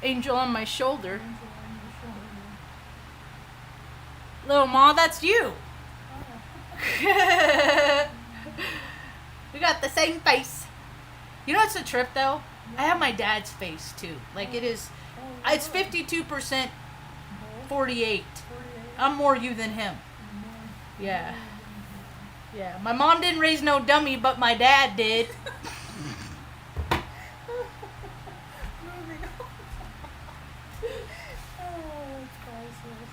Angel on my shoulder. Angel on your shoulder. Little Ma, that's you. We got the same face. You know what's a trip though? I have my dad's face too. Like it is, Oh, it's 52%, 48. 48. I'm more you than him. More. Yeah. Yeah. My mom didn't raise no dummy, but my dad did. Moving on. Oh, it's priceless.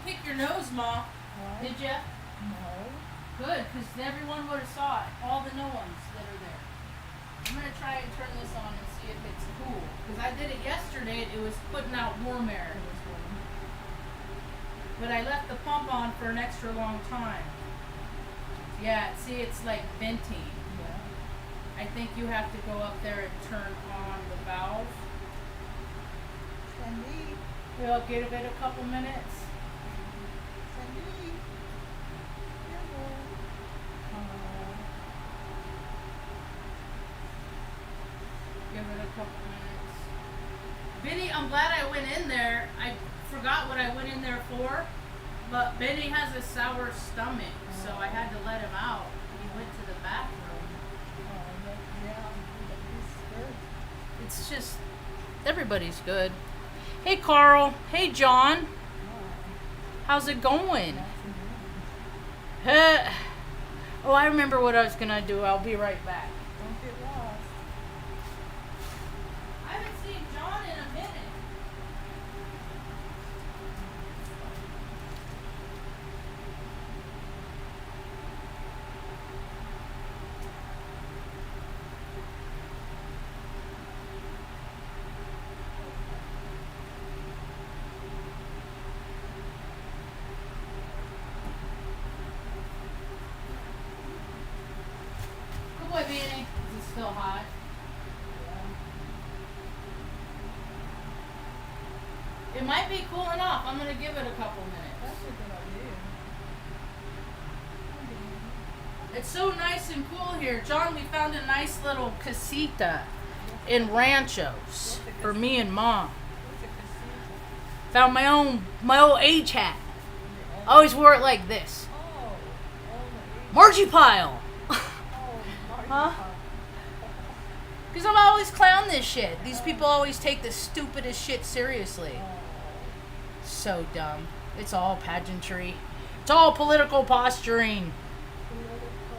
Pick your nose, Ma. What? Did ya? No. Good, because everyone would have saw it. All the no ones that are there. I'm gonna try and turn this on and see if it's cool. Because I did it yesterday. It was putting out warm air. But I left the pump on for an extra long time. Yeah, see, it's like venting. Yeah. I think you have to go up there and turn on the valve. Can be. We'll give it a couple minutes. Give it a couple minutes. Benny, I'm glad I went in there. I forgot what I went in there for, but Benny has a sour stomach, so I had to let him out. He went to the bathroom. Yeah, he's good. It's just, everybody's good. Hey, Carl. Hey, John. How's it going? Oh, I remember what I was going to do. I'll be right back. Don't get lost. I haven't seen John in a minute. Good boy, Benny. Is it still hot? It might be cooling off. I'm going to give it a couple minutes. That's a good idea. It's so nice and cool here. John, we found a nice little casita in Ranchos for me and Mom. What's a casita? Found my old age hat. I always wore it like this. Oh, the Margie pile. Marge. Huh? Because I'm always clown this shit. These people always take the stupidest shit seriously. So dumb. It's all pageantry. It's all political posturing.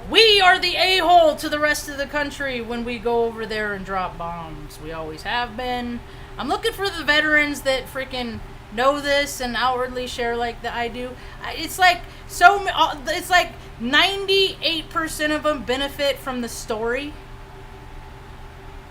We are the a-hole to the rest of the country when we go over there and drop bombs. We always have been. I'm looking for the veterans that freaking know this and outwardly share like that I do. It's like 98% of them benefit from the story.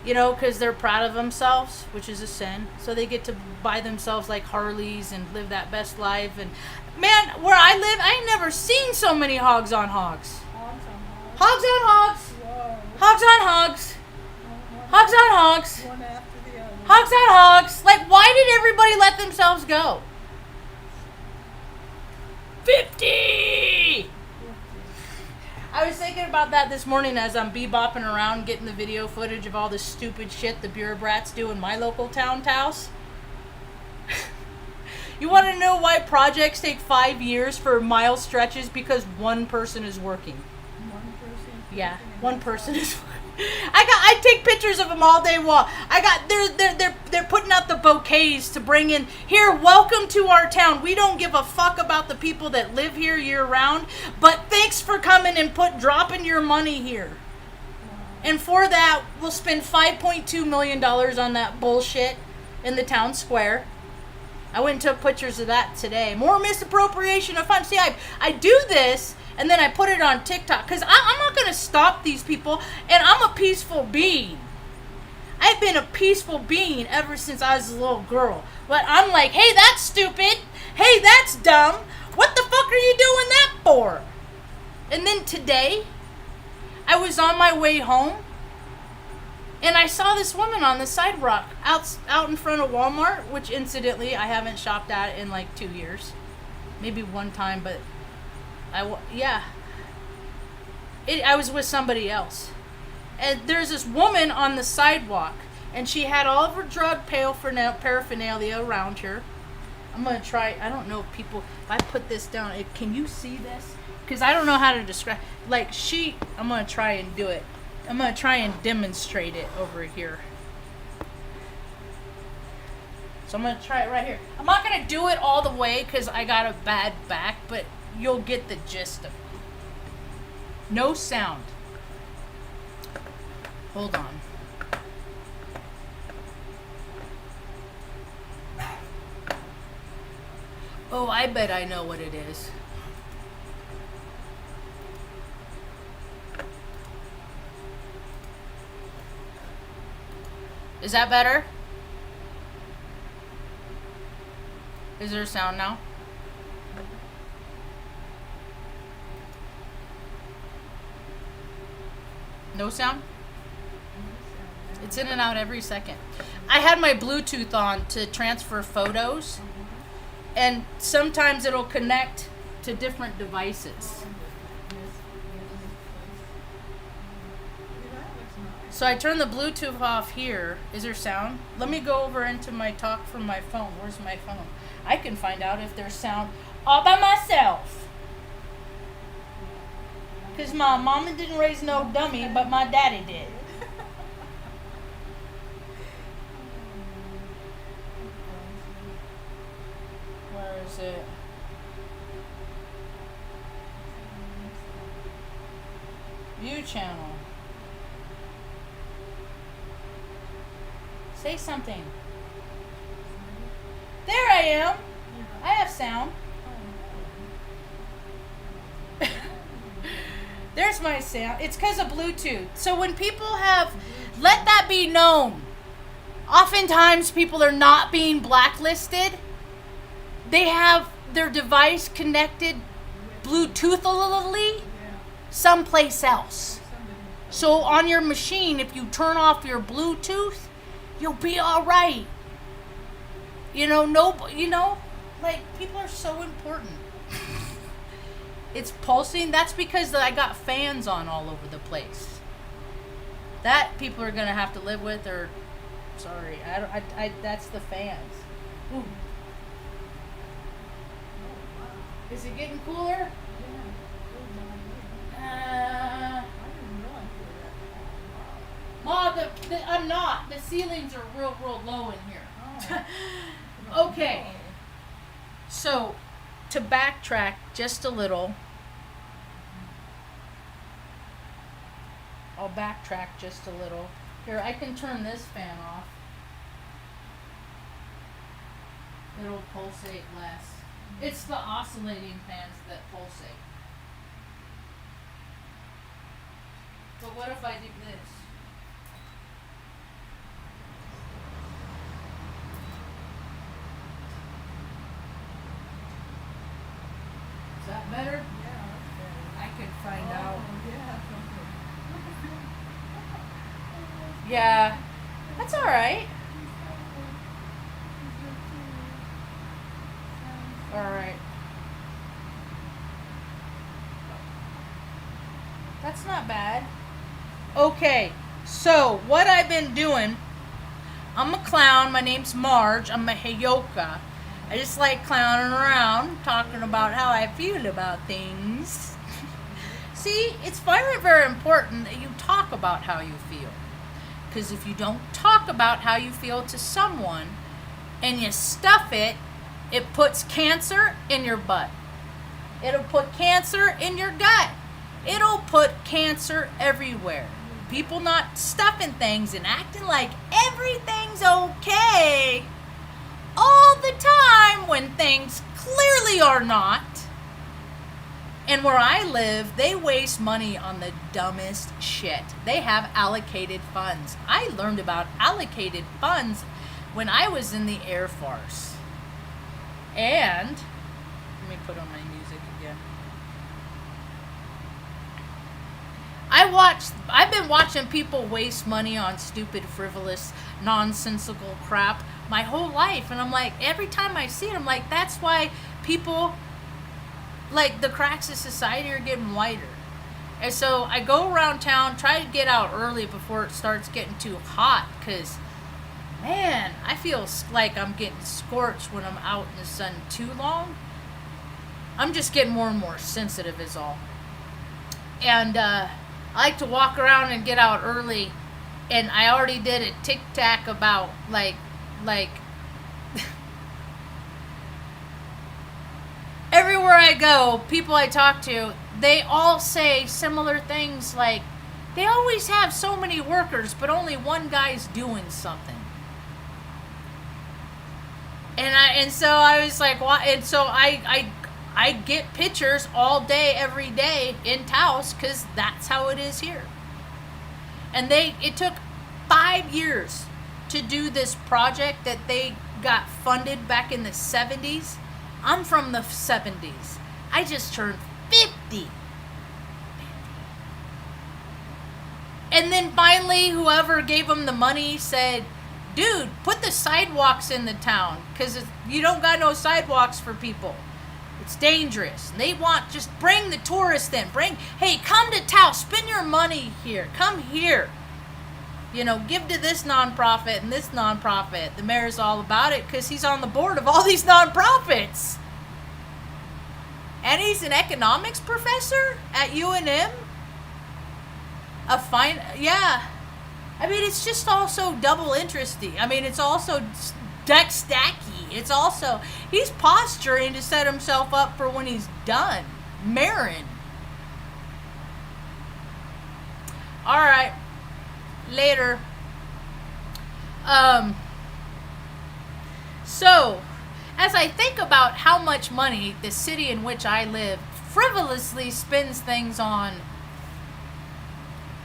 You know, because they're proud of themselves, which is a sin. So they get to buy themselves like Harleys and live that best life. And man, where I live, I ain't never seen so many hogs on hogs. Hogs on hogs. Hogs on hogs. Whoa. Hogs on hogs. Hogs on hogs. One after the other. Hogs on hogs. Like, why did everybody let themselves go? 50! I was thinking about that this morning as I'm bebopping around getting the video footage of all the stupid shit the bureaucrats do in my local town, Taos. You want to know why projects take 5 years for mile stretches? Because one person is working. One person. Yeah, one person is. I take pictures of them all day long. They're putting out the bouquets to bring in here. Welcome to our town. We don't give a fuck about the people that live here year round, but thanks for coming and dropping your money here. And for that, we'll spend $5.2 million on that bullshit in the town square. I went and took pictures of that today. More misappropriation of funds. See, I do this. And then I put it on TikTok because I'm not going to stop these people. And I'm a peaceful being. I've been a peaceful being ever since I was a little girl. But I'm like, hey, that's stupid. Hey, that's dumb. What the fuck are you doing that for? And then today, I was on my way home. And I saw this woman on the sidewalk out in front of Walmart. Which, incidentally, I haven't shopped at in like 2 years. Maybe one time, but... I was with somebody else. And there's this woman on the sidewalk. And she had all of her drug paraphernalia around her. I'm going to try. I don't know if people... If I put this down... Can you see this? Because I don't know how to describe... Like, I'm going to try and do it. I'm going to try and demonstrate it over here. So I'm going to try it right here. I'm not going to do it all the way because I got a bad back. But... you'll get the gist of it. No sound. Hold on. Oh, I bet I know what it is. Is that better? Is there sound now? No sound? It's in and out every second. I had my Bluetooth on to transfer photos, and sometimes it'll connect to different devices. So I turn the Bluetooth off here. Is there sound? Let me go over into my talk from my phone. Where's my phone? I can find out if there's sound all by myself. Because my mama didn't raise no dummy, but my daddy did. Where is it? View channel. Say something. There I am. I have sound. There's my sound. It's because of Bluetooth. So when people have, let that be known. Oftentimes people are not being blacklisted. They have their device connected Bluetoothily someplace else. So on your machine, if you turn off your Bluetooth, you'll be all right. Like people are so important. It's pulsing. That's because I got fans on all over the place. That people are gonna have to live with, or sorry, that's the fans. Ooh. Is it getting cooler? Ma, I'm not. The ceilings are real low in here. Okay. So, to backtrack just a little, I'll backtrack just a little. Here, I can turn this fan off. It'll pulsate less. It's the oscillating fans that pulsate. But what if I do this? Is that better? Yeah. I could find out. Yeah. Yeah, that's all right. All right. That's not bad. Okay, so what I've been doing, I'm a clown. My name's Marge. I'm a heyoka. I just like clowning around, talking about how I feel about things. See, it's very important that you talk about how you feel. Because if you don't talk about how you feel to someone and you stuff it, it puts cancer in your butt. It'll put cancer in your gut. It'll put cancer everywhere. People not stuffing things and acting like everything's okay all the time when things clearly are not. And where I live, they waste money on the dumbest shit. They have allocated funds. I learned about allocated funds when I was in the Air Force. And, let me put on my music again. I've been watching people waste money on stupid, frivolous, nonsensical crap my whole life. And I'm like, every time I see it, I'm like, that's why people, like, the cracks of society are getting whiter. And so I go around town, try to get out early before it starts getting too hot, because, man, I feel like I'm getting scorched when I'm out in the sun too long. I'm just getting more and more sensitive is all. And I like to walk around and get out early, and I already did a tic-tac about, like, everywhere I go, people I talk to, they all say similar things, like, they always have so many workers, but only one guy's doing something. And so I was like, why? And so I get pictures all day, every day in Taos, because that's how it is here. And it took 5 years to do this project that they got funded back in the 70s. I'm from the 70s. I just turned 50. And then finally, whoever gave them the money said, dude, put the sidewalks in the town, because you don't got no sidewalks for people. It's dangerous. They want, just bring the tourists in. Hey, come to Taos, spend your money here. Come here. You know, give to this nonprofit and this nonprofit. The mayor's all about it because he's on the board of all these nonprofits. And he's an economics professor at UNM. Yeah. I mean, it's just also double interesty. I mean, it's also deck stacky. It's also, he's posturing to set himself up for when he's done. Marin. All right. Later. So, as I think about how much money the city in which I live frivolously spends things on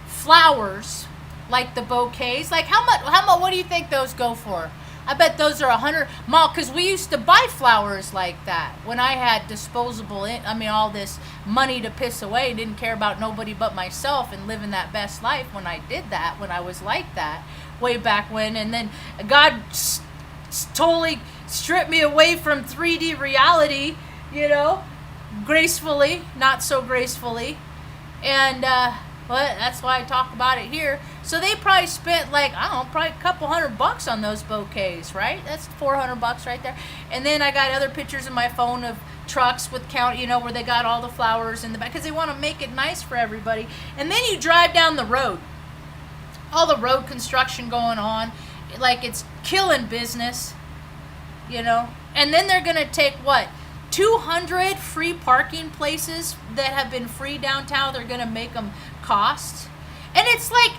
flowers, like the bouquets, like how much, what do you think those go for? I bet those are $100, because we used to buy flowers like that when I had disposable, all this money to piss away, didn't care about nobody but myself and living that best life when I did that, when I was like that, way back when, and then God totally stripped me away from 3D reality, gracefully, not so gracefully, and, but that's why I talk about it here. So they probably spent probably a couple $100 on those bouquets, right? That's $400 right there. And then I got other pictures in my phone of trucks with where they got all the flowers in the back because they want to make it nice for everybody. And then you drive down the road, all the road construction going on, like it's killing business, And then they're gonna take 200 free parking places that have been free downtown. They're gonna make them cost, and it's like,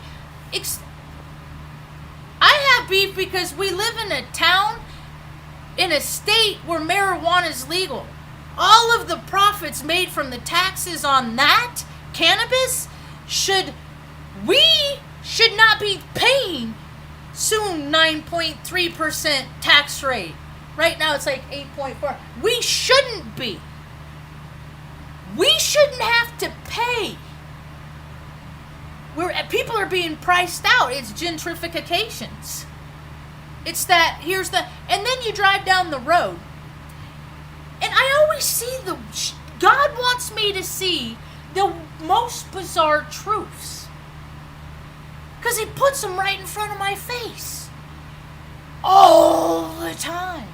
I have beef because we live in a town, in a state where marijuana is legal. All of the profits made from the taxes on that cannabis we should not be paying soon 9.3% tax rate. Right now it's like 8.4. We shouldn't be. We shouldn't have to pay. People are being priced out. It's gentrifications. It's that, and then you drive down the road. And I always see God wants me to see the most bizarre truths. Because he puts them right in front of my face. All the time.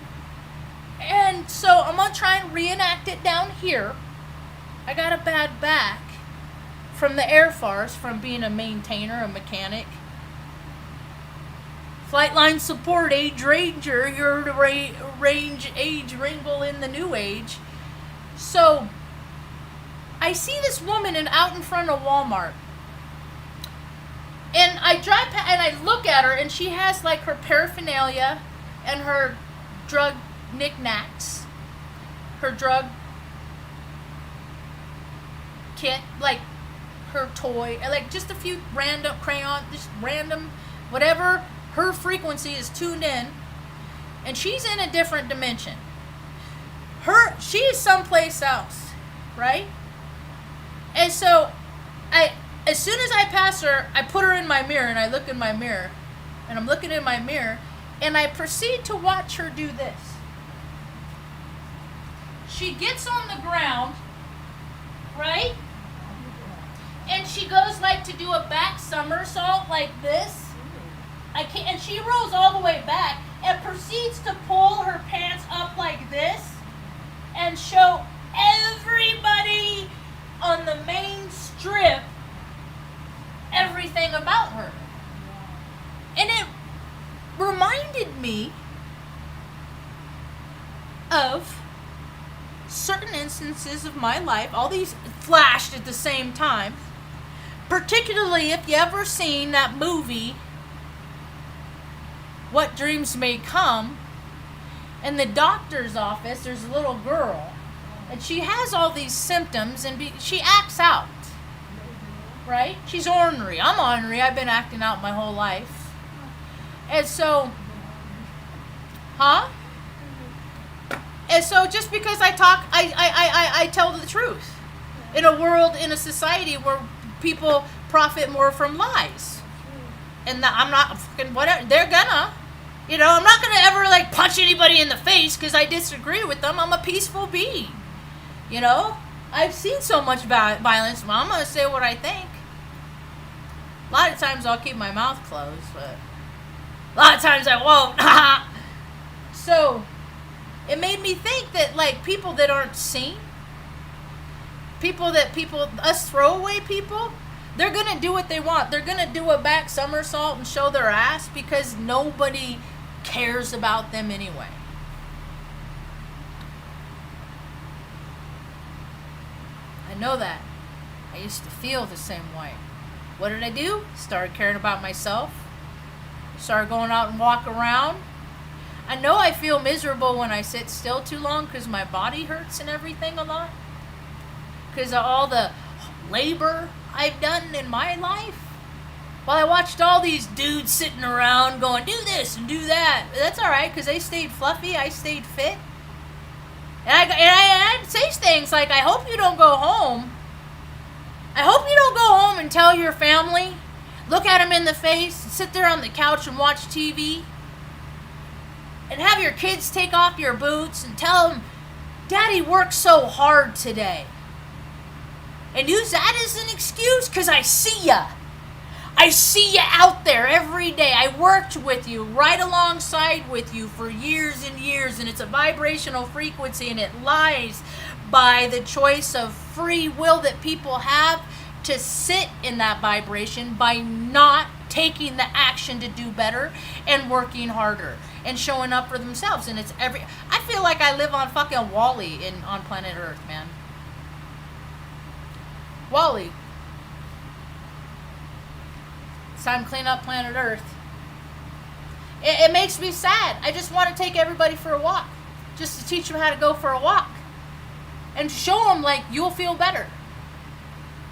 And so I'm going to try and reenact it down here. I got a bad back from the air farce, from being a maintainer, a mechanic. Flight line support, age ranger, you're the range age wrinkle in the new age. So I see this woman out in front of Walmart. And I drive past, and I look at her, and she has like her paraphernalia and her drug knickknacks, her drug kit, like her toy, like just a few random crayons, just random, whatever her frequency is tuned in, and she's in a different dimension. She is someplace else, right? And so as soon as I pass her, I put her in my mirror, and I look in my mirror, and I'm looking in my mirror, and I proceed to watch her do this. She gets on the ground, right? And she goes to do a back somersault like this. And she rolls all the way back and proceeds to pull her pants up like this and show everybody on the main strip everything about her. And it reminded me of certain instances of my life. All these flashed at the same time. Particularly if you ever seen that movie, What Dreams May Come. In the doctor's office, there's a little girl. And she has all these symptoms, and she acts out. Right? She's ornery. I'm ornery. I've been acting out my whole life. And so, And so just because I talk, I tell the truth. In a world, in a society where people profit more from lies. And I'm not fucking whatever. They're gonna. I'm not gonna ever punch anybody in the face because I disagree with them. I'm a peaceful being. I've seen so much violence. Well, I'm gonna say what I think. lot of times I'll keep my mouth closed, but a lot of times I won't. So, it made me think that, like, people that aren't seen, us throwaway people, they're going to do what they want. They're going to do a back somersault and show their ass because nobody cares about them anyway. I know that. I used to feel the same way. What did I do? Started caring about myself. Started going out and walk around. I know I feel miserable when I sit still too long because my body hurts and everything a lot. Because of all the labor I've done in my life. Well, I watched all these dudes sitting around going, do this and do that. That's alright because they stayed fluffy, I stayed fit. And I'd say things like, I hope you don't go home. I hope you don't go home and tell your family, look at them in the face, and sit there on the couch and watch TV. And have your kids take off your boots and tell them, Daddy worked so hard today. And use that as an excuse because I see ya. I see you out there every day. I worked with you, right alongside with you for years and years, and it's a vibrational frequency, and it lies by the choice of free will that people have to sit in that vibration by not taking the action to do better and working harder and showing up for themselves. And I feel like I live on fucking Wall-E on planet Earth, man. Wall-E. It's time to clean up planet Earth. It makes me sad. I just want to take everybody for a walk. Just to teach them how to go for a walk. And show them, like, you'll feel better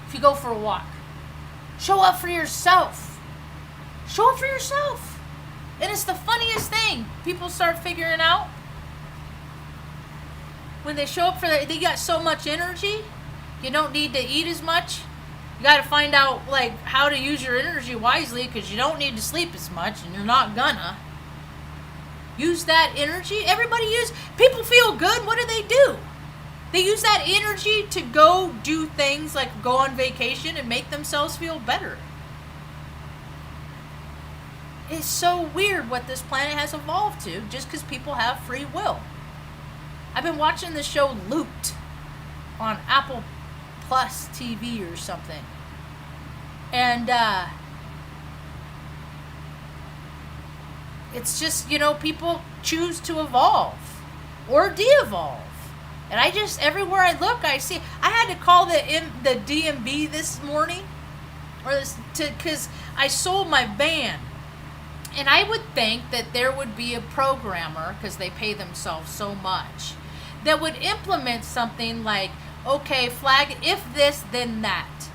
if you go for a walk. Show up for yourself. Show up for yourself. And it's the funniest thing. People start figuring out when they show up for that, they got so much energy. You don't need to eat as much. You got to find out, like, how to use your energy wisely because you don't need to sleep as much and you're not gonna. Use that energy. People feel good. What do? They use that energy to go do things like go on vacation and make themselves feel better. It's so weird what this planet has evolved to just because people have free will. I've been watching the show Looped on Apple Plus TV or something. And it's just, people choose to evolve or de-evolve. And everywhere I look, I see. I had to call the DMV this morning, because I sold my van, and I would think that there would be a programmer, because they pay themselves so much, that would implement something like, okay, flag if this, then that.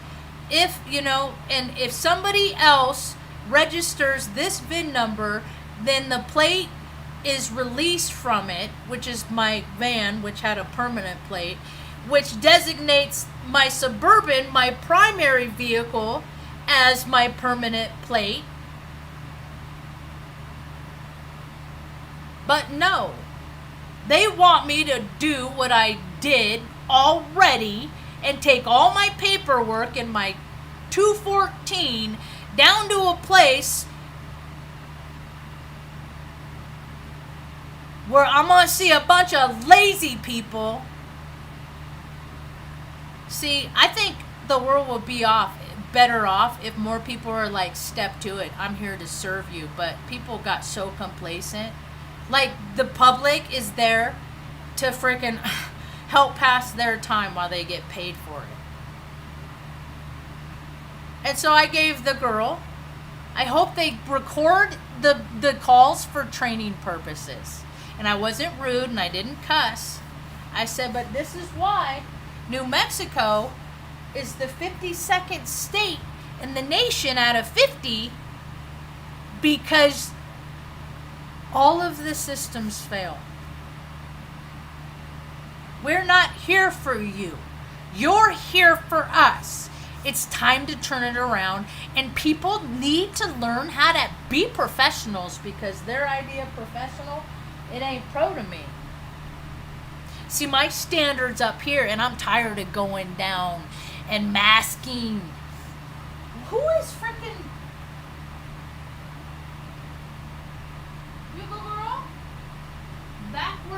If and if somebody else registers this VIN number, then the plate is released from it, which is my van, which had a permanent plate, which designates my Suburban, my primary vehicle, as my permanent plate. But no, they want me to do what I did already and take all my paperwork and my 214 down to a place where I'm going to see a bunch of lazy people. See, I think the world will be better off if more people are like, step to it. I'm here to serve you. But people got so complacent. Like, the public is there to freaking help pass their time while they get paid for it. And so I gave the girl, I hope they record the calls for training purposes. And I wasn't rude and I didn't cuss. I said, but this is why New Mexico is the 52nd state in the nation out of 50, because all of the systems fail. We're not here for you. You're here for us. It's time to turn it around, and people need to learn how to be professionals, because their idea of professional, it ain't pro to me. See, my standard's up here, and I'm tired of going down and masking. Who is freaking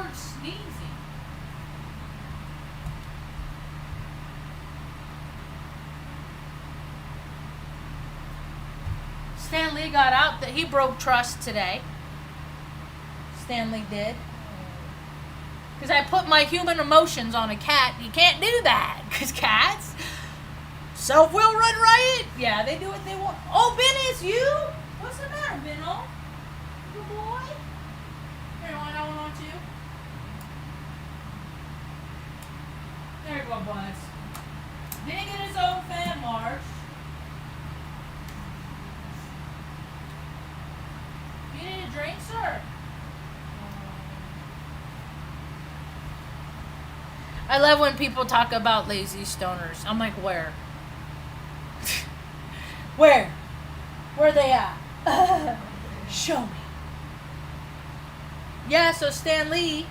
Marge sneezing. Stan Lee got out that he broke trust today. Stanley did. Because I put my human emotions on a cat. You can't do that. Because cats, self-will run riot. Yeah, they do what they want. Oh, Ben, it's you? What's the matter, Benno? Good boy? Here, you want that one on too? There you go, Buzz. Didn't get his own fan, Marge. You need a drink, sir? I love when people talk about lazy stoners. I'm like, where? Where? Where they at? Show me. Yeah, so Stan Lee,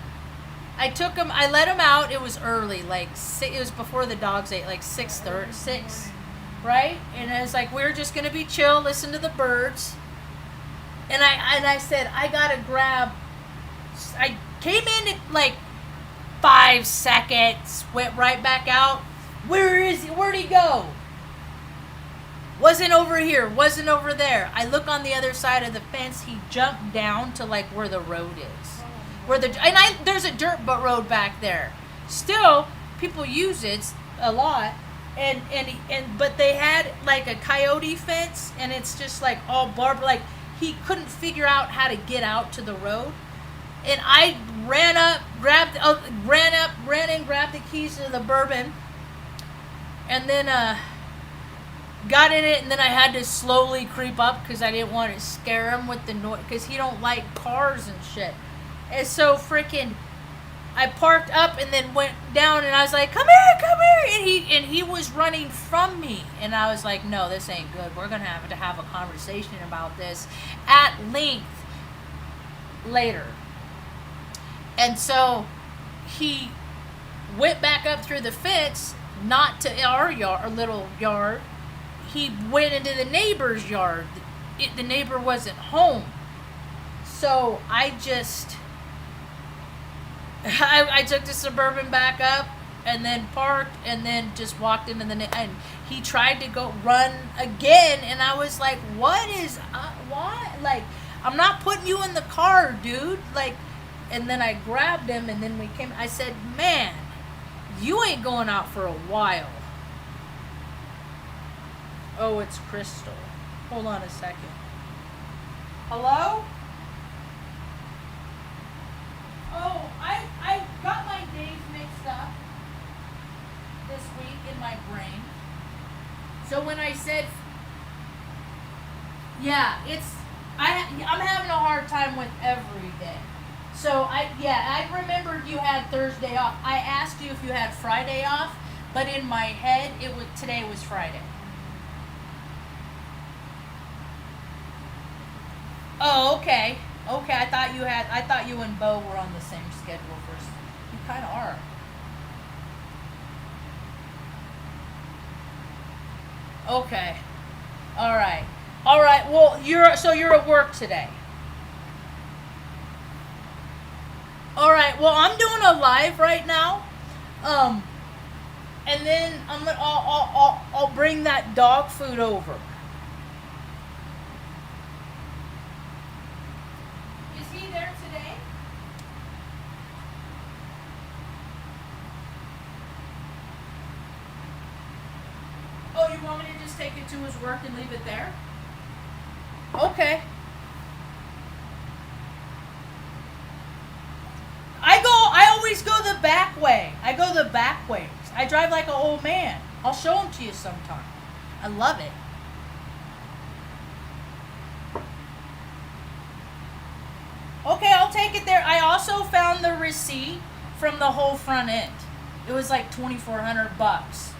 I took him, I let him out. It was early, like, it was before the dogs ate, like 6:30, 6, right? And I was like, we're just going to be chill, listen to the birds. And I said, I got to grab, I came in at like 5 seconds, went right back out. Where is he? Where'd he go? Wasn't over here, wasn't over there. I look on the other side of the fence. He jumped down to like where the road is. There's a dirt road back there. Still, people use it a lot. But they had like a coyote fence, and it's just like all barbed. Like he couldn't figure out how to get out to the road. And I ran in, grabbed the keys to the bourbon, and then got in it, and then I had to slowly creep up because I didn't want to scare him with the noise, because he don't like cars and shit. And so freaking, I parked up and then went down, and I was like, come here, and he was running from me, and I was like, no, this ain't good. We're gonna have to have a conversation about this at length later. And so he went back up through the fence, not to our yard, our little yard. He went into the neighbor's yard. The neighbor wasn't home. So I took the Suburban back up and then parked and then just walked into and he tried to go run again, and I was like, why? Like, I'm not putting you in the car, dude. Like, and then I grabbed him, and then I said, man, you ain't going out for a while. Oh, it's Crystal. Hold on a second. Hello? Oh, I got my days mixed up this week in my brain. So when I said, yeah, I'm having a hard time with every day. So I remembered you had Thursday off. I asked you if you had Friday off, but in my head today was Friday. Oh, okay. Okay, I thought you and Bo were on the same schedule first. You kind of are. Okay. All right. Well, you're at work today. All right. Well, I'm doing a live right now, and then I'll bring that dog food over. Is he there today? Oh, you want me to just take it to his work and leave it there? Okay. I always go the back way. I go the back ways. I drive like an old man. I'll show them to you sometime. I love it. Okay, I'll take it there. I also found the receipt from the whole front end. It was like $2,400.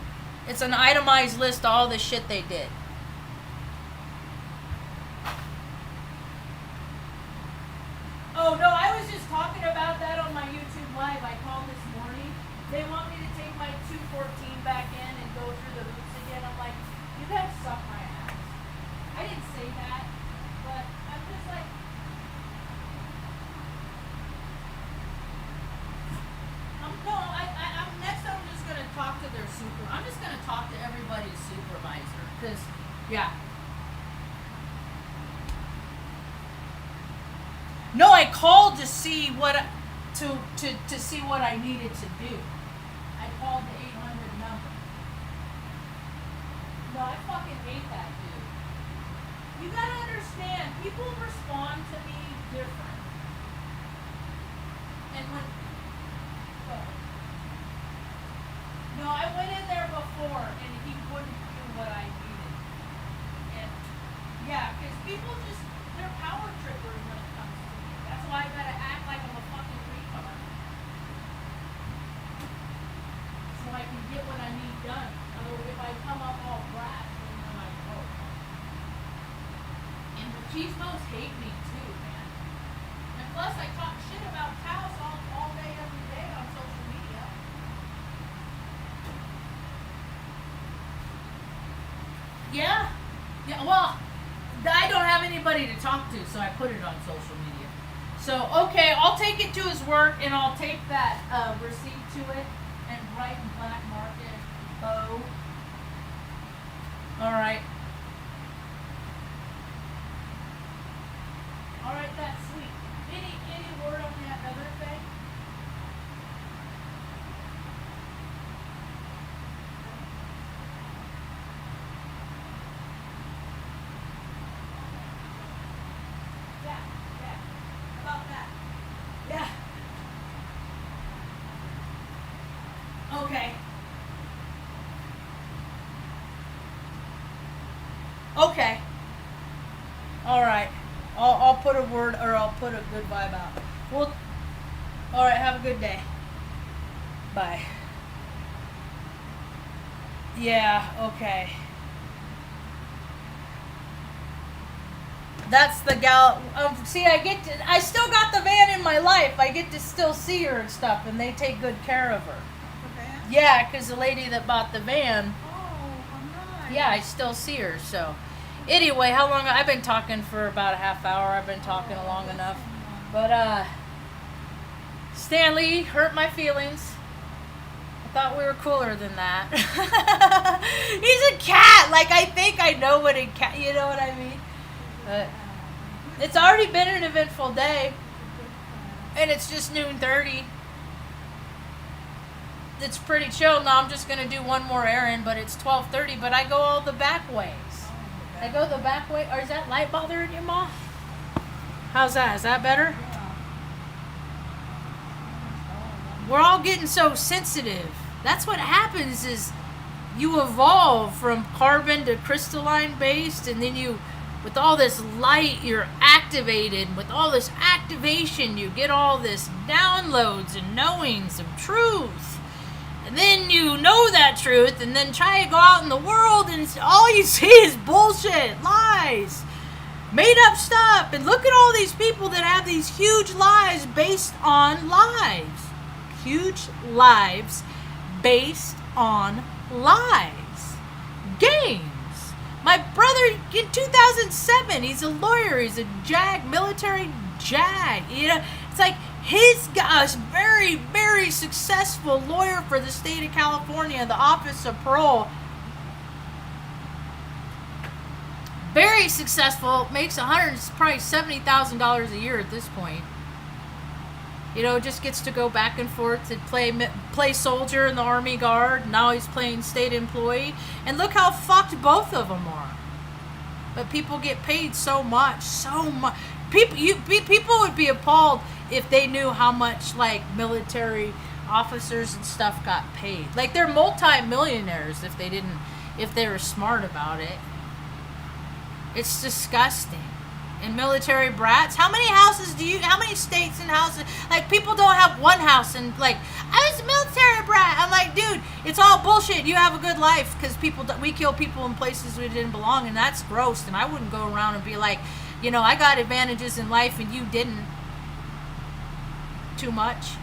It's an itemized list of all the shit they did. Oh, no, I was just talking about that on my YouTube Live. I called this morning. They want me to take my 214 back in and go through the hoops again. I'm like, you guys suck my ass. I didn't say that, but I'm just like... I called to see what to see what I needed to do. I called the 800 number. No, I fucking hate that dude. You gotta understand, people respond to me different. And when no, I went in there before and he wouldn't do what I needed. And yeah, because people just, they're power trippers when it comes to me. That's why I gotta act like I'm a fucking retard. So I can get what I need done. Otherwise, if I come up all brash, then I'm like, oh. And the cheesemos hate me too, man. And plus, I talk shit about Taos all day, every day on social media. Yeah. Yeah, well, I don't have anybody to talk to, so I put it on social media. So, okay, I'll take it to his work, and I'll tape that receipt to it and write in black market, O. All right. All right, that's sweet. Any word on that other thing? Yeah. About that. Yeah. Okay. Okay. All right. I'll put a word, or I'll put a good vibe out. Well, all right. Have a good day. Bye. Yeah. Okay. That's the gal. See, I still got the van in my life. I get to still see her and stuff, and they take good care of her. The van? Yeah, because the lady that bought the van, Oh, how nice. yeah, I still see her. So, anyway, how long? I've been talking for about a half hour. I've been talking long enough. But, Stanley hurt my feelings. I thought we were cooler than that. He's a cat. Like, I think I know what a cat, you know what I mean? But it's already been an eventful day. And it's just noon 30. It's pretty chill. Now I'm just going to do one more errand, but it's 12:30, but I go all the back ways. I go the back way. Or is that light bothering you, Ma? How's that? Is that better? We're all getting so sensitive. That's what happens is you evolve from carbon to crystalline based, and then you, with all this light, you're activated. With all this activation, you get all this downloads and knowings of truth. And then you know that truth, and then try to go out in the world, and all you see is bullshit, lies, made up stuff. And look at all these people that have these huge lives based on lies. Huge lives based on lies. Games. My brother in 2007, he's a lawyer, he's a military JAG. You know, it's like his guy's very, very successful lawyer for the state of California, the Office of Parole. Very successful, makes probably $70,000 a year at this point. You know, just gets to go back and forth to play soldier in the Army Guard. Now he's playing state employee. And look how fucked both of them are. But people get paid so much. People would be appalled if they knew how much, like, military officers and stuff got paid. Like, they're multi-millionaires if they were smart about it. It's disgusting. And military brats, how many states and houses, like, people don't have one house, and, like, I was a military brat. I'm like, dude, it's all bullshit. You have a good life, because we kill people in places we didn't belong, and that's gross. And I wouldn't go around and be like, you know, I got advantages in life and you didn't. Too much.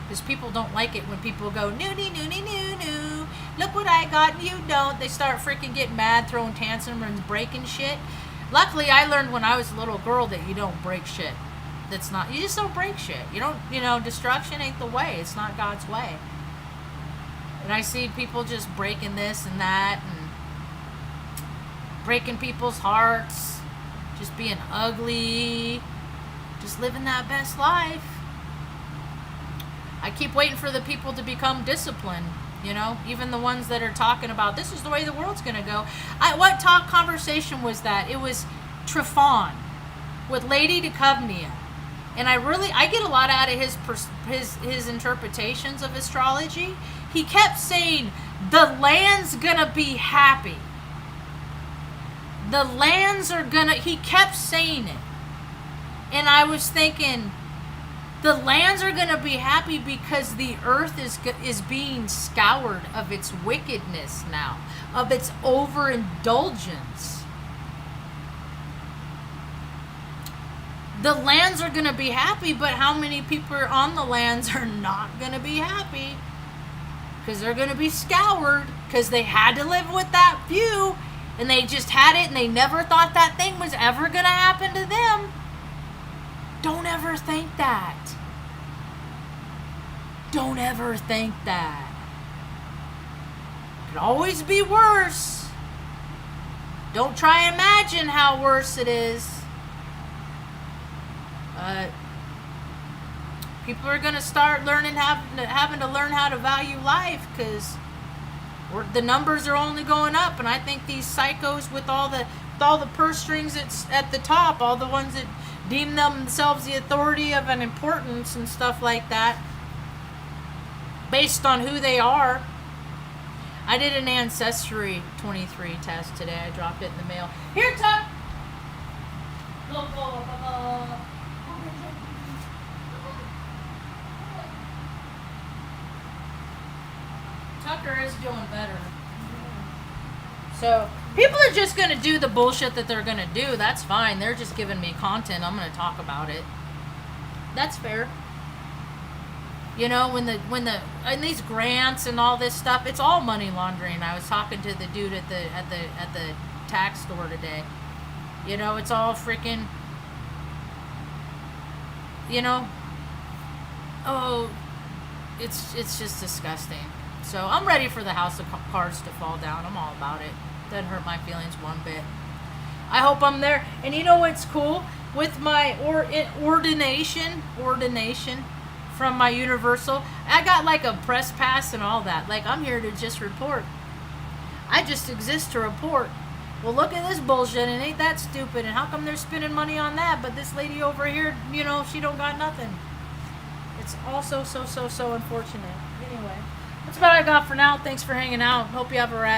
Because people don't like it when people go, noonie, noonie, noo, noo. Look what I got and you don't. They start freaking getting mad, throwing tantrums and breaking shit. Luckily, I learned when I was a little girl that you don't break shit. You just don't break shit. You don't, destruction ain't the way. It's not God's way. And I see people just breaking this and that and breaking people's hearts, just being ugly. just living that best life. I keep waiting for the people to become disciplined, you know, even the ones that are talking about this is the way the world's going to go. What talk conversation was that? It was Trifon with Lady Duchovny. And I get a lot out of his interpretations of astrology. He kept saying, the land's going to be happy. The lands are going to, he kept saying it. And I was thinking, the lands are going to be happy because the earth is being scoured of its wickedness now, of its overindulgence. The lands are going to be happy, but how many people on the lands are not going to be happy? Because they're going to be scoured, because they had to live with that view, and they just had it, and they never thought that thing was ever going to happen to them. Don't ever think that. Don't ever think that. It could always be worse. Don't try and imagine how worse it is. People are going to start having to learn how to value life, because the numbers are only going up, and I think these psychos with all the purse strings at the top, all the ones that deem themselves the authority of an importance and stuff like that, based on who they are. I did an Ancestry 23 test today. I dropped it in the mail. Here, Tuck! Tucker is doing better. So, people are just going to do the bullshit that they're going to do. That's fine. They're just giving me content. I'm going to talk about it. That's fair. You know, and these grants and all this stuff, it's all money laundering. I was talking to the dude at the tax store today. You know, it's all freaking, you know, it's just disgusting. So I'm ready for the house of cards to fall down. I'm all about it. Doesn't hurt my feelings one bit. I hope I'm there. And you know what's cool? With my ordination from my Universal, I got like a press pass and all that. Like, I'm here to just report. I just exist to report. Well, look at this bullshit, and ain't that stupid? And how come they're spending money on that, but this lady over here, you know, she don't got nothing? It's also so unfortunate. Anyway, that's what I got for now. Thanks for hanging out. Hope you have a rad